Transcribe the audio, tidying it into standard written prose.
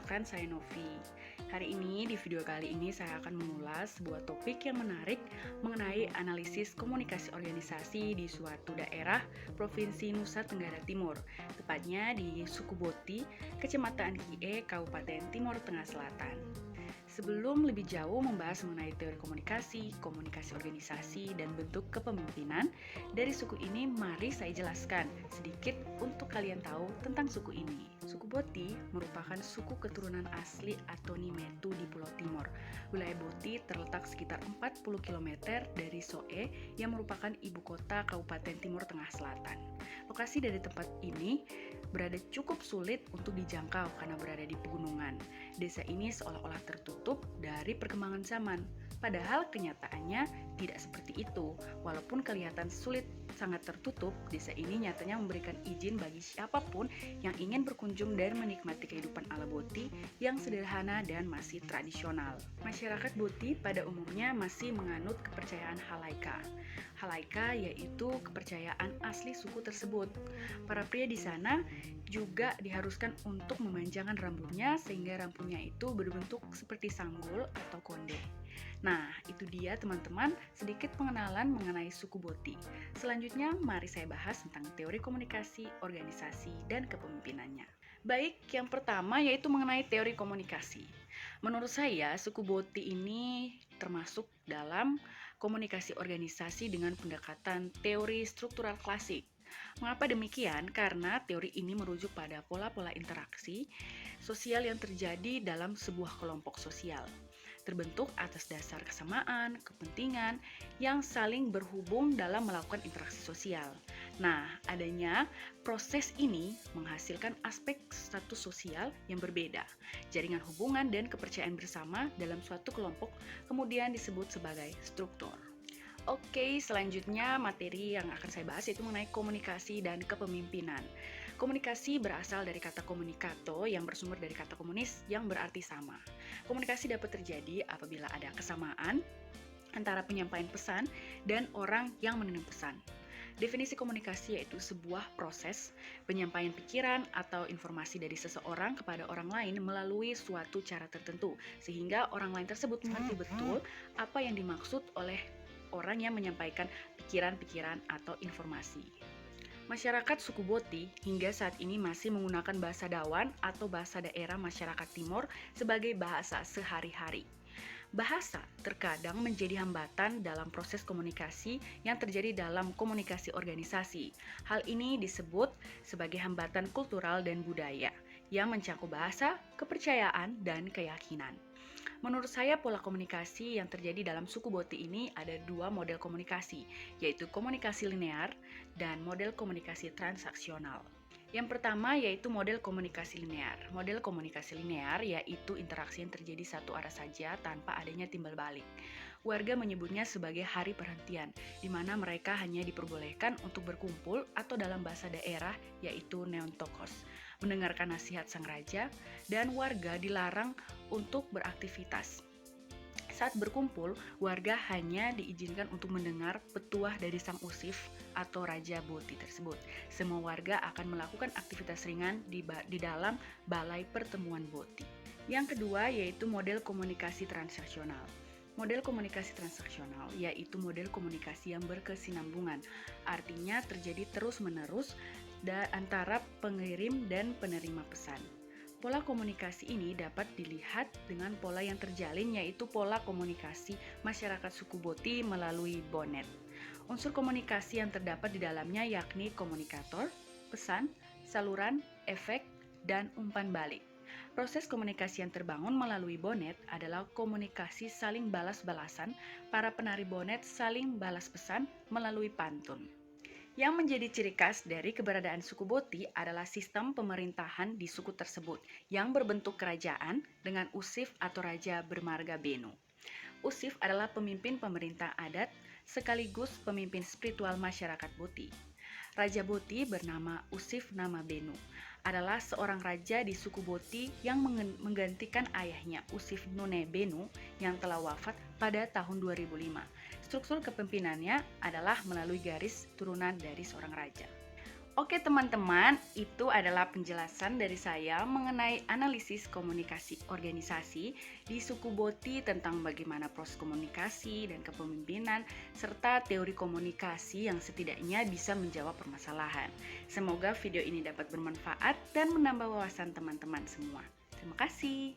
Kenalkan saya Novi. Hari ini di video kali ini saya akan mengulas sebuah topik yang menarik mengenai analisis komunikasi organisasi di suatu daerah Provinsi Nusa Tenggara Timur, tepatnya di Suku Boti, Kecamatan Kie, Kabupaten Timur Tengah Selatan. Sebelum lebih jauh membahas mengenai teori komunikasi, komunikasi organisasi, dan bentuk kepemimpinan dari suku ini, mari saya jelaskan sedikit untuk kalian tahu tentang suku ini. Suku Boti merupakan suku keturunan asli atau Nimetu di Pulau Timor. Wilayah Boti terletak sekitar 40 km dari Soe yang merupakan ibu kota Kabupaten Timur Tengah Selatan. Lokasi dari tempat ini berada cukup sulit untuk dijangkau karena berada di pegunungan. Desa ini seolah-olah tertutup dari perkembangan zaman. Padahal kenyataannya tidak seperti itu. Walaupun kelihatan sulit sangat tertutup, desa ini nyatanya memberikan izin bagi siapapun yang ingin berkunjung dan menikmati kehidupan ala Boti yang sederhana dan masih tradisional. Masyarakat Boti pada umumnya masih menganut kepercayaan Halaika. Halaika yaitu kepercayaan asli suku tersebut. Para pria di sana juga diharuskan untuk memanjangkan rambutnya sehingga rambutnya itu berbentuk seperti sanggul atau konde. Nah, itu dia teman-teman sedikit pengenalan mengenai suku Boti. Selanjutnya, mari saya bahas tentang teori komunikasi, organisasi, dan kepemimpinannya. Baik, yang pertama yaitu mengenai teori komunikasi. Menurut saya, suku Boti ini termasuk dalam komunikasi organisasi dengan pendekatan teori struktural klasik. Mengapa demikian? Karena teori ini merujuk pada pola-pola interaksi sosial yang terjadi dalam sebuah kelompok sosial, terbentuk atas dasar kesamaan, kepentingan yang saling berhubung dalam melakukan interaksi sosial. Nah, adanya proses ini menghasilkan aspek status sosial yang berbeda. Jaringan hubungan dan kepercayaan bersama dalam suatu kelompok kemudian disebut sebagai struktur. Oke, selanjutnya materi yang akan saya bahas yaitu mengenai komunikasi dan kepemimpinan. Komunikasi berasal dari kata komunikato yang bersumber dari kata komunis yang berarti sama. Komunikasi dapat terjadi apabila ada kesamaan antara penyampaian pesan dan orang yang menerima pesan. Definisi komunikasi yaitu sebuah proses penyampaian pikiran atau informasi dari seseorang kepada orang lain melalui suatu cara tertentu, sehingga orang lain tersebut mengerti betul apa yang dimaksud oleh orang yang menyampaikan pikiran-pikiran atau informasi. Masyarakat suku Boti hingga saat ini masih menggunakan bahasa Dawan atau bahasa daerah masyarakat Timor sebagai bahasa sehari-hari. Bahasa terkadang menjadi hambatan dalam proses komunikasi yang terjadi dalam komunikasi organisasi. Hal ini disebut sebagai hambatan kultural dan budaya yang mencakup bahasa, kepercayaan, dan keyakinan. Menurut saya, pola komunikasi yang terjadi dalam suku Boti ini ada dua model komunikasi, yaitu komunikasi linear dan model komunikasi transaksional. Yang pertama yaitu model komunikasi linear. Model komunikasi linear yaitu interaksi yang terjadi satu arah saja tanpa adanya timbal balik. Warga menyebutnya sebagai hari perhentian, di mana mereka hanya diperbolehkan untuk berkumpul atau dalam bahasa daerah yaitu neontokos, mendengarkan nasihat sang raja, dan warga dilarang untuk beraktivitas. Saat berkumpul, warga hanya diizinkan untuk mendengar petuah dari sang usif atau Raja Boti tersebut. Semua warga akan melakukan aktivitas ringan di dalam balai pertemuan Boti. Yang kedua yaitu model komunikasi transaksional. Model komunikasi transaksional yaitu model komunikasi yang berkesinambungan, artinya terjadi terus-menerus antara pengirim dan penerima pesan. Pola komunikasi ini dapat dilihat dengan pola yang terjalin yaitu pola komunikasi masyarakat suku Boti melalui bonet. Unsur komunikasi yang terdapat di dalamnya yakni komunikator, pesan, saluran, efek, dan umpan balik. Proses komunikasi yang terbangun melalui bonet adalah komunikasi saling balas-balasan. Para penari bonet saling balas pesan melalui pantun. Yang menjadi ciri khas dari keberadaan suku Boti adalah sistem pemerintahan di suku tersebut yang berbentuk kerajaan dengan usif atau raja bermarga Benu. Usif adalah pemimpin pemerintah adat sekaligus pemimpin spiritual masyarakat Boti. Raja Boti bernama Usif Nama Benu adalah seorang raja di suku Boti yang menggantikan ayahnya Usif Nune Benu yang telah wafat pada tahun 2005. Struktur kepemimpinannya adalah melalui garis turunan dari seorang raja. Oke teman-teman, itu adalah penjelasan dari saya mengenai analisis komunikasi organisasi di suku Boti tentang bagaimana proses komunikasi dan kepemimpinan serta teori komunikasi yang setidaknya bisa menjawab permasalahan. Semoga video ini dapat bermanfaat dan menambah wawasan teman-teman semua. Terima kasih.